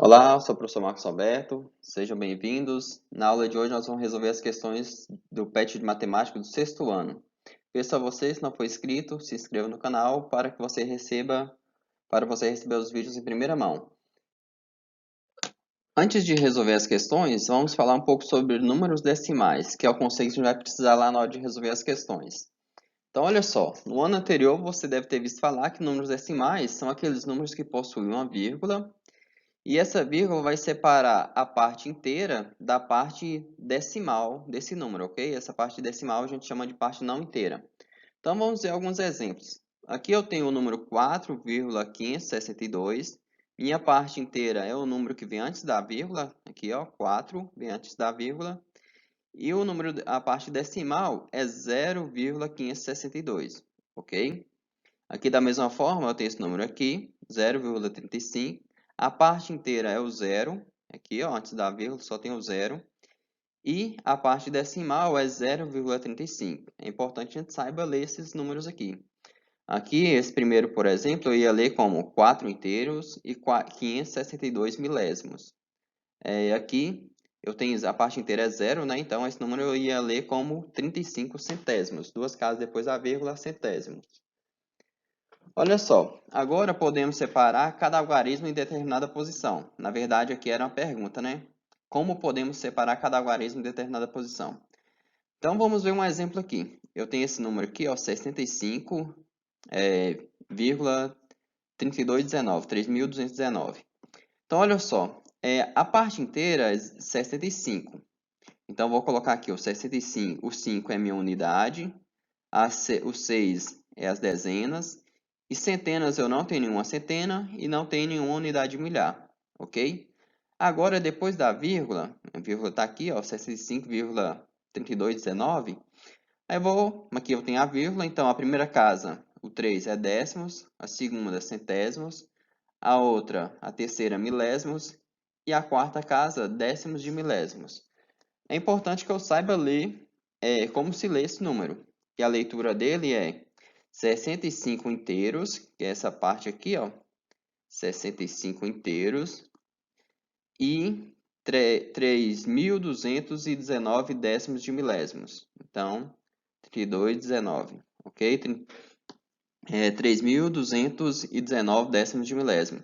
Olá, eu sou o professor Marcos Alberto, sejam bem-vindos. Na aula de hoje nós vamos resolver as questões do PET de Matemática do sexto ano. Peço a você, se não for inscrito, se inscreva no canal para você receber os vídeos em primeira mão. Antes de resolver as questões, vamos falar um pouco sobre números decimais, que é o conceito que a gente vai precisar lá na hora de resolver as questões. Então, olha só, no ano anterior você deve ter visto falar que números decimais são aqueles números que possuem uma vírgula. E essa vírgula vai separar a parte inteira da parte decimal desse número, ok? Essa parte decimal a gente chama de parte não inteira. Então vamos ver alguns exemplos. Aqui eu tenho o número 4,562. Minha parte inteira é o número que vem antes da vírgula. Aqui, ó, 4 vem antes da vírgula. E o número, a parte decimal é 0,562, ok? Aqui da mesma forma, eu tenho esse número aqui, 0,35. A parte inteira é o zero. Aqui, ó, antes da vírgula, só tem o zero. E a parte decimal é 0,35. É importante que a gente saiba ler esses números aqui. Aqui, esse primeiro, por exemplo, eu ia ler como 4 inteiros e 562 milésimos. Aqui, eu tenho a parte inteira é zero, né? Então, esse número eu ia ler como 35 centésimos. Duas casas depois da vírgula, centésimos. Olha só, agora podemos separar cada algarismo em determinada posição. Na verdade, aqui era uma pergunta, né? Como podemos separar cada algarismo em determinada posição? Então, vamos ver um exemplo aqui. Eu tenho esse número aqui, ó, 65,3219, 3.219. Então, olha só, a parte inteira é 65. Então, vou colocar aqui o 65, o 5 é minha unidade, o 6 é as dezenas, e centenas eu não tenho nenhuma centena e não tenho nenhuma unidade milhar, ok? Agora, depois da vírgula, a vírgula está aqui, ó, 65,3219. Aqui eu tenho a vírgula, então a primeira casa, o 3 é décimos, a segunda centésimos, a outra, a terceira milésimos, e a quarta casa, décimos de milésimos. É importante que eu saiba ler como se lê esse número. E a leitura dele é 65 inteiros, que é essa parte aqui, ó, 65 inteiros, e 3.219 décimos de milésimos. Então, 3219, ok? 3.219 décimos de milésimo.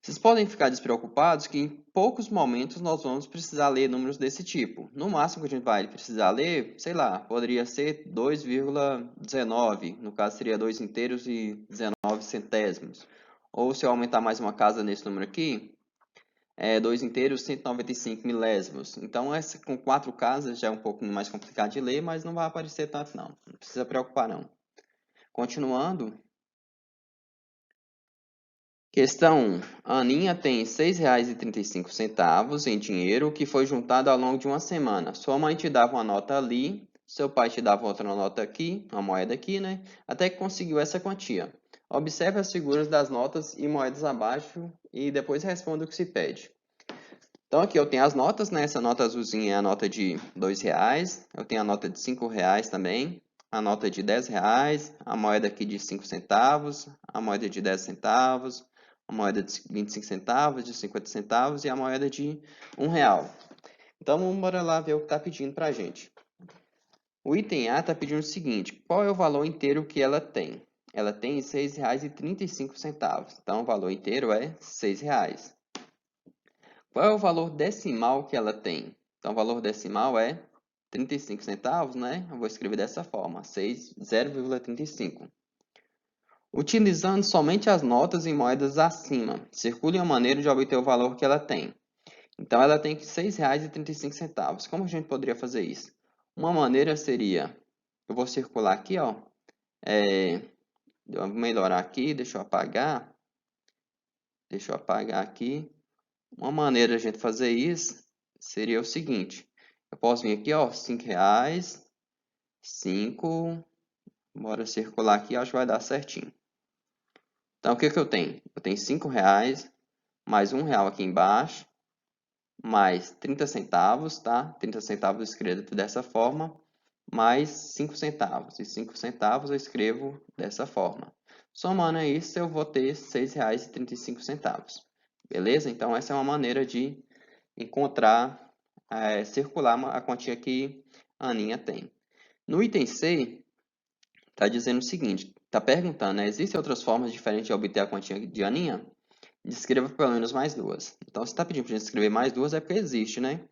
Vocês podem ficar despreocupados que em poucos momentos nós vamos precisar ler números desse tipo. No máximo que a gente vai precisar ler, sei lá, poderia ser 2,19. No caso, seria 2 inteiros e 19 centésimos. Ou se eu aumentar mais uma casa nesse número aqui, 2 inteiros, 195 milésimos. Então, essa com 4 casas já é um pouco mais complicado de ler, mas não vai aparecer tanto não. Não precisa preocupar não. Continuando. Questão 1. A Aninha tem R$ 6,35 em dinheiro que foi juntado ao longo de uma semana. Sua mãe te dava uma nota ali, seu pai te dava outra nota aqui, uma moeda aqui, né? Até que conseguiu essa quantia. Observe as figuras das notas e moedas abaixo e depois responda o que se pede. Então aqui eu tenho as notas, né? Essa nota azulzinha é a nota de R$ 2. Eu tenho a nota de R$ 5 também. A nota de R$ 10, a moeda aqui de 5 centavos, a moeda de 10 centavos, a moeda de 25 centavos, de 50 centavos e a moeda de R$ 1. Então, vamos lá ver o que está pedindo para a gente. O item A está pedindo o seguinte: qual é o valor inteiro que ela tem? Ela tem R$ 6,35. Então, o valor inteiro é R$ 6. Qual é o valor decimal que ela tem? Então, o valor decimal é 35 centavos, né? Eu vou escrever dessa forma, 0,35. Utilizando somente as notas e moedas acima, circule uma maneira de obter o valor que ela tem. Então, ela tem R$ 6,35. Como a gente poderia fazer isso? Uma maneira seria, eu vou circular aqui, ó. Eu vou melhorar aqui, deixa eu apagar. Deixa eu apagar aqui. Uma maneira de a gente fazer isso seria o seguinte. Eu posso vir aqui, ó, R$ 5, 5. Bora circular aqui, acho que vai dar certinho. Então, o que que eu tenho? Eu tenho R$ 5, mais R$ 1 aqui embaixo, mais 30 centavos, tá? 30 centavos eu escrevo dessa forma, mais 5 centavos. E 5 centavos eu escrevo dessa forma. Somando isso, eu vou ter R$ 6,35. beleza? Então, essa é uma maneira de encontrar, circular a quantia que a Aninha tem. No item C, está dizendo o seguinte, está perguntando, né, existem outras formas diferentes de obter a quantia de Aninha? Descreva pelo menos mais duas. Então, se está pedindo para a gente escrever mais duas, é porque existe, né?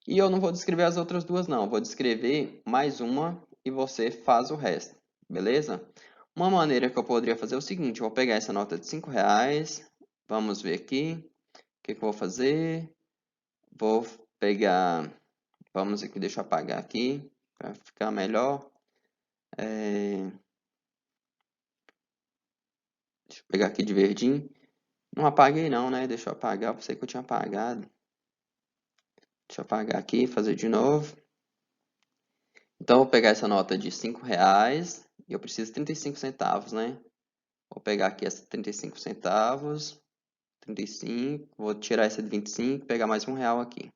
E eu não vou descrever as outras duas, não. Eu vou descrever mais uma e você faz o resto, beleza? Uma maneira que eu poderia fazer é o seguinte, eu vou pegar essa nota de R$5, vamos ver aqui, o que eu vou fazer? Vou pegar, vamos aqui, deixa eu apagar aqui, para ficar melhor. Deixa eu pegar aqui de verdinho. Não apaguei não, né? Deixa eu apagar, pensei que eu tinha apagado. Deixa eu apagar aqui, fazer de novo. Então, eu vou pegar essa nota de R$5 e eu preciso de 35 centavos, né? Vou pegar aqui essa 35 centavos, 35, vou tirar essa de 25 e pegar mais R$1 aqui,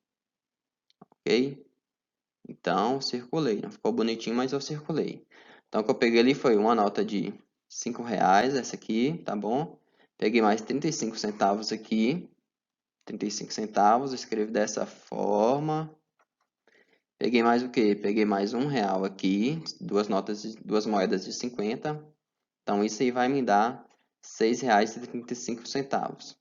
ok? Então, circulei, não ficou bonitinho, mas eu circulei. Então, o que eu peguei ali foi uma nota de R$5, essa aqui, tá bom? Peguei mais 35 centavos aqui, 35 centavos, escrevo dessa forma. Peguei mais o quê? Peguei mais R$1 aqui, duas moedas de 50. Então, isso aí vai me dar R$6,35.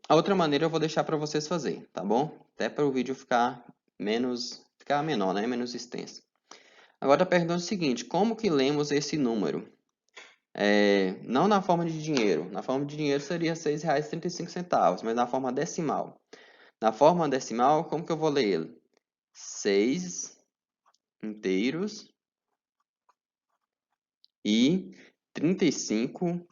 A outra maneira eu vou deixar para vocês fazer, tá bom? Até para o vídeo ficar menor, né? Menos extenso. Agora, a pergunta é o seguinte, como que lemos esse número? Não na forma de dinheiro. Na forma de dinheiro seria R$6,35, mas na forma decimal. Na forma decimal, como que eu vou ler ele? 6 inteiros e 35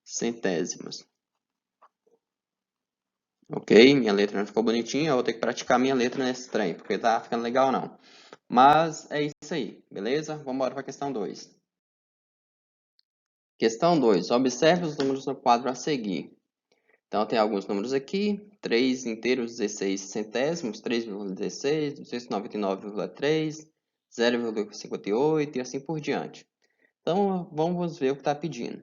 centésimos. Ok? Minha letra não ficou bonitinha, eu vou ter que praticar minha letra nesse trem, porque tá ficando legal não. Mas é isso aí, beleza? Vamos embora para a questão 2. Questão 2. Observe os números no quadro a seguir. Então, tem alguns números aqui. 3 inteiros, 16 centésimos, 3,16, 299,3, 0,58 e assim por diante. Então, vamos ver o que está pedindo.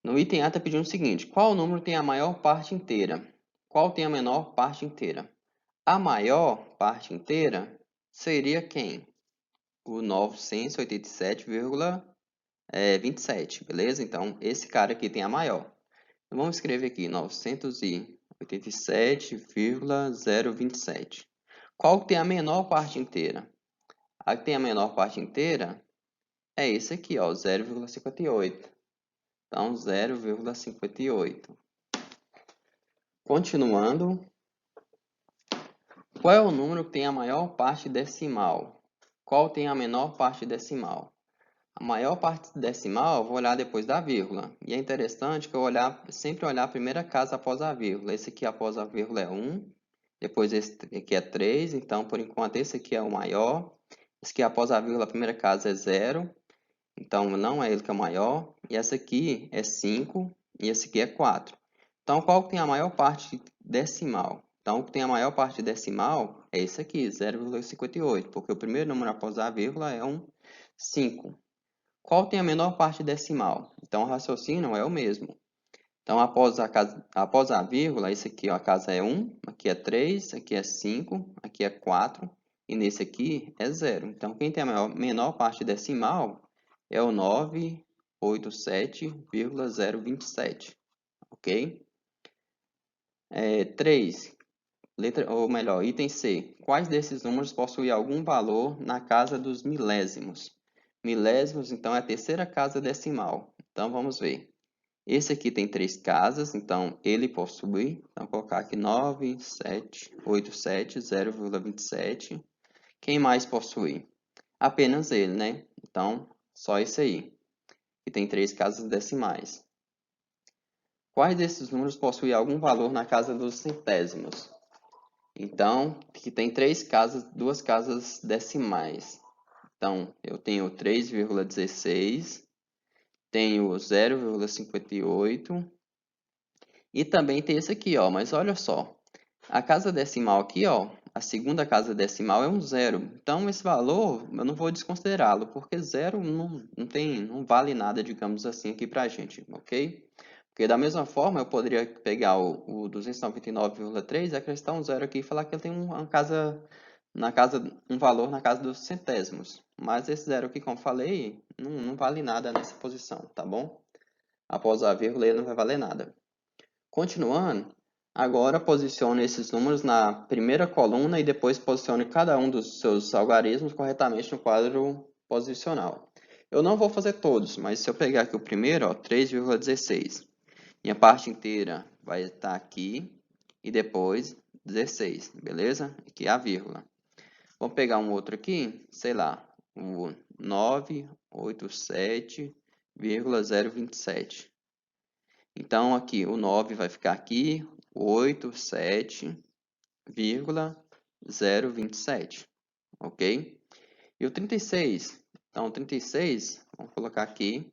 No item A está pedindo o seguinte, qual número tem a maior parte inteira? Qual tem a menor parte inteira? A maior parte inteira seria quem? O 987,27, beleza? Então, esse cara aqui tem a maior. Então, vamos escrever aqui 987,027. Qual tem a menor parte inteira? A que tem a menor parte inteira é esse aqui, ó, 0,58. Então, 0,58. Continuando, qual é o número que tem a maior parte decimal? Qual tem a menor parte decimal? A maior parte decimal eu vou olhar depois da vírgula. E é interessante que eu sempre olhar a primeira casa após a vírgula. Esse aqui após a vírgula é 1. Depois esse aqui é 3. Então, por enquanto, esse aqui é o maior. Esse aqui após a vírgula, a primeira casa é 0. Então, não é ele que é o maior. E essa aqui é 5. E esse aqui é 4. Então, qual que tem a maior parte decimal? Então, o que tem a maior parte decimal é esse aqui, 0,58. Porque o primeiro número após a vírgula é um 5. Qual tem a menor parte decimal? Então, o raciocínio é o mesmo. Então, após a vírgula, esse aqui, ó, a casa é 1, aqui é 3, aqui é 5, aqui é 4, e nesse aqui é 0. Então, quem tem a menor parte decimal é o 987,027, ok? 3, item C. Quais desses números possuem algum valor na casa dos milésimos? Milésimos, então, é a terceira casa decimal. Então, vamos ver. Esse aqui tem 3 casas, então ele possui. Então, vou colocar aqui 9787, 0,27. Quem mais possui? Apenas ele, né? Então, só esse aí, que tem 3 casas decimais. Quais desses números possuem algum valor na casa dos centésimos? Então, que tem 2 casas decimais. Então, eu tenho 3,16, tenho 0,58 e também tem esse aqui, ó. Mas olha só, a casa decimal aqui, ó, a segunda casa decimal é um zero. Então, esse valor eu não vou desconsiderá-lo, porque zero não vale nada, digamos assim, aqui para a gente, ok? Porque da mesma forma, eu poderia pegar o 299,3 e acrescentar um zero aqui e falar que ele tem um valor na casa dos centésimos. Mas esse zero aqui, como falei, não vale nada nessa posição, tá bom? Após a vírgula, ele não vai valer nada. Continuando, agora posicione esses números na primeira coluna e depois posicione cada um dos seus algarismos corretamente no quadro posicional. Eu não vou fazer todos, mas se eu pegar aqui o primeiro, ó, 3,16, minha parte inteira vai estar aqui e depois 16, beleza? Aqui é a vírgula. Vamos pegar um outro aqui, sei lá, o 987,027. Então, aqui, o 9 vai ficar aqui, 87,027, ok? E o 36? Então, o 36, vamos colocar aqui.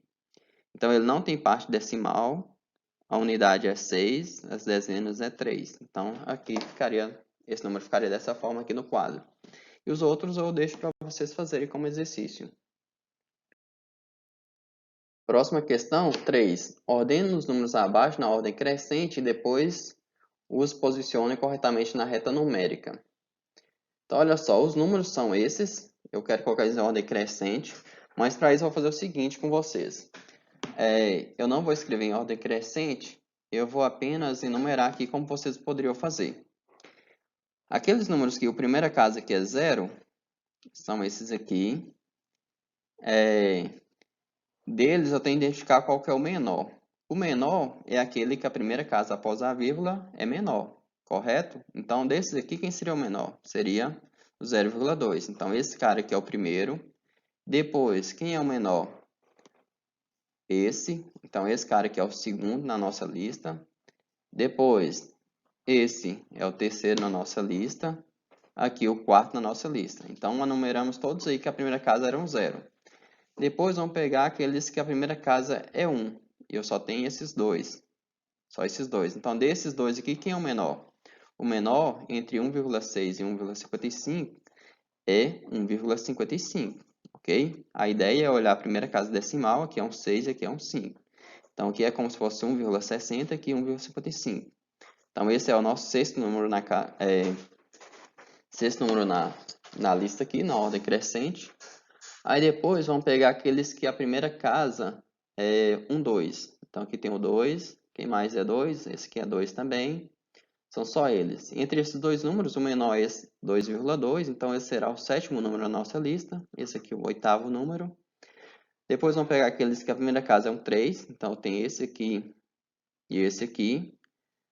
Então, ele não tem parte decimal, a unidade é 6, as dezenas é 3. Então, aqui ficaria, esse número ficaria dessa forma aqui no quadro. E os outros eu deixo para vocês fazerem como exercício. Próxima questão, 3. Ordene os números abaixo na ordem crescente e depois os posicione corretamente na reta numérica. Então, olha só, os números são esses. Eu quero colocar eles em ordem crescente, mas para isso eu vou fazer o seguinte com vocês. Eu não vou escrever em ordem crescente, eu vou apenas enumerar aqui como vocês poderiam fazer. Aqueles números que a primeira casa aqui é 0, são esses aqui. Deles eu tenho que identificar qual que é o menor. O menor é aquele que a primeira casa após a vírgula é menor, correto? Então, desses aqui, quem seria o menor? Seria o 0,2. Então, esse cara aqui é o primeiro. Depois, quem é o menor? Esse. Então, esse cara aqui é o segundo na nossa lista. Depois, esse é o terceiro na nossa lista. Aqui, o quarto na nossa lista. Então, enumeramos todos aí que a primeira casa era um 0. Depois vamos pegar aqueles que a primeira casa é 1. E eu só tenho esses dois. Só esses dois. Então, desses dois aqui, quem é o menor? O menor entre 1,6 e 1,55 é 1,55. Ok? A ideia é olhar a primeira casa decimal. Aqui é um 6 e aqui é um 5. Então, aqui é como se fosse 1,60 e aqui 1,55. Então, esse é o nosso sexto número na lista aqui, na ordem crescente. Aí depois vamos pegar aqueles que a primeira casa é 1, 2. Então aqui tem o 2. Quem mais é 2? Esse aqui é 2 também. São só eles. Entre esses dois números, o menor é 2,2. Então esse será o sétimo número na nossa lista. Esse aqui é o oitavo número. Depois vamos pegar aqueles que a primeira casa é um 3. Então tem esse aqui e esse aqui.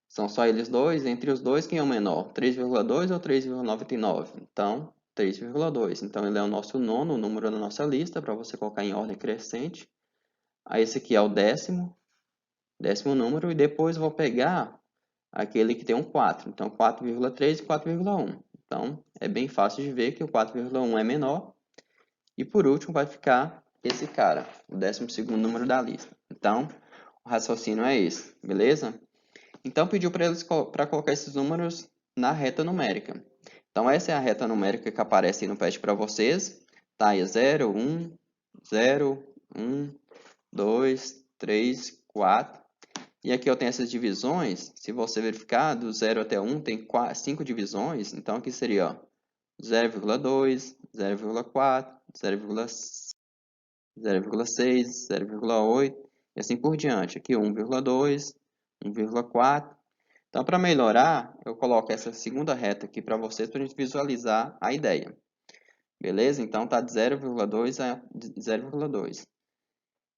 São só eles dois. Entre os dois, quem é o menor? 3,2 ou 3,99? Então, 3,2. Então, ele é o nosso nono número da nossa lista, para você colocar em ordem crescente. Aí, esse aqui é o décimo número. E depois vou pegar aquele que tem um 4. Então, 4,3 e 4,1. Então, é bem fácil de ver que o 4,1 é menor. E por último, vai ficar esse cara, o 12º número da lista. Então, o raciocínio é esse, beleza? Então, pediu para eles para colocar esses números na reta numérica. Então, essa é a reta numérica que aparece aí no pad para vocês. Tá aí 0, 1, 0, 1, 2, 3, 4. E aqui eu tenho essas divisões. Se você verificar, do 0 até 1 tem 5 divisões. Então, aqui seria 0,2, 0,4, 0,6, 0,8 e assim por diante. Aqui 1,2, 1,4. Então, para melhorar, eu coloco essa segunda reta aqui para vocês, para a gente visualizar a ideia. Beleza? Então, está de 0,2 a 0,2.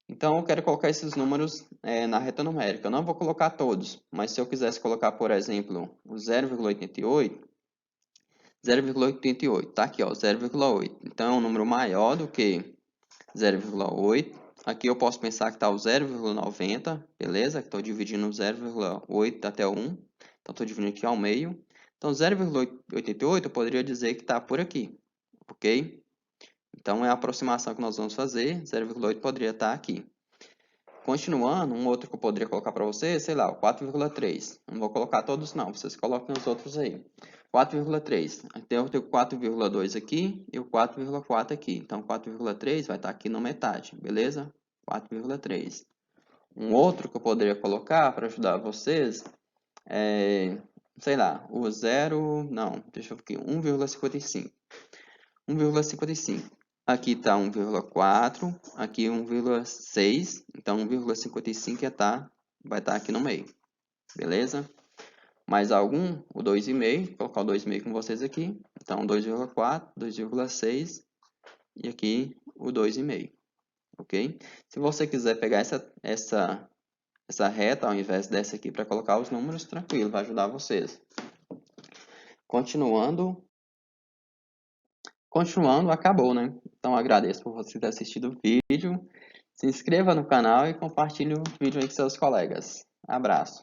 Então, eu quero colocar esses números na reta numérica. Eu não vou colocar todos, mas se eu quisesse colocar, por exemplo, o 0,88, 0,88, tá aqui, ó, 0,8. Então, é um número maior do que 0,8. Aqui eu posso pensar que está o 0,90, beleza? Estou dividindo 0,8 até o 1. Então, estou dividindo aqui ao meio. Então, 0,88 eu poderia dizer que está por aqui, ok? Então, é a aproximação que nós vamos fazer. 0,8 poderia estar aqui. Continuando, um outro que eu poderia colocar para vocês, sei lá, o 4,3. Não vou colocar todos não, vocês coloquem os outros aí. 4,3. Então eu tenho 4,2 aqui e o 4,4 aqui. Então 4,3 vai estar aqui na metade, beleza? 4,3. Um outro que eu poderia colocar para ajudar vocês é, sei lá, o 0, não, deixa eu ver aqui, 1,55. 1,55. Aqui está 1,4, aqui 1,6, então 1,55 vai estar aqui no meio, beleza? Mais algum? O 2,5, vou colocar o 2,5 com vocês aqui, então 2,4, 2,6 e aqui o 2,5, ok? Se você quiser pegar essa reta ao invés dessa aqui para colocar os números, tranquilo, vai ajudar vocês. Continuando, acabou, né? Então agradeço por você ter assistido o vídeo. Se inscreva no canal e compartilhe o vídeo aí com seus colegas. Abraço.